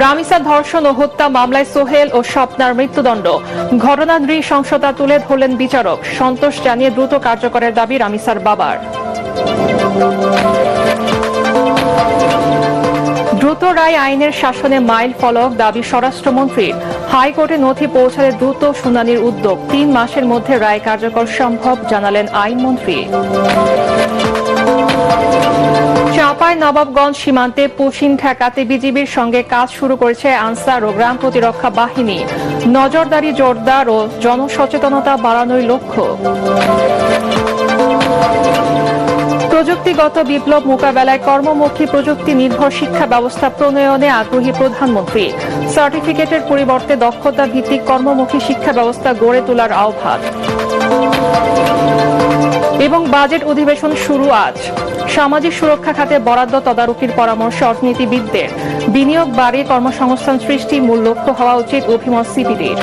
রামিসা ধর্ষণ ও হত্যা মামলায় সোহেল ও স্বপ্নার মৃত্যুদণ্ড। ঘটনার নৃশংসতা তুলে ধরলেন বিচারক। সন্তোষ জানিয়ে দ্রুত কার্যকরের দাবি রামিসার বাবার। দ্রুত রায় আইনের শাসনে মাইল ফলক দাবি স্বরাষ্ট্রমন্ত্রীর। হাইকোর্টে নথি পৌঁছালে দ্রুত শুনানির উদ্যোগ। ৩ মাসের মধ্যে রায় কার্যকর সম্ভব জানালেন আইনমন্ত্রী। চাঁপাইনবাবগঞ্জ সীমান্তে পুশিন ঠেকাতে বিজিবির সঙ্গে কাজ শুরু করেছে আনসার ও গ্রাম প্রতিরক্ষা বাহিনী। নজরদারি জোরদার ও জনসচেতনতা বাড়ানোর লক্ষ্য। প্রযুক্তিগত বিপ্লব মোকাবেলায় কর্মমুখী প্রযুক্তি নির্ভর শিক্ষা ব্যবস্থা প্রণয়নে আগ্রহী প্রধানমন্ত্রী। সার্টিফিকেটের পরিবর্তে দক্ষতা ভিত্তিক কর্মমুখী শিক্ষা ব্যবস্থা গড়ে তোলার আহ্বান। এবং বাজেট অধিবেশন শুরু আজ। সামাজিক সুরক্ষা খাতে বরাদ্দ তদারকির পরামর্শ অর্থনীতিবিদদের। বিনিয়োগ বাড়িয়ে কর্মসংস্থান সৃষ্টি মূল লক্ষ্য হওয়া উচিত অভিমত সিপিডির।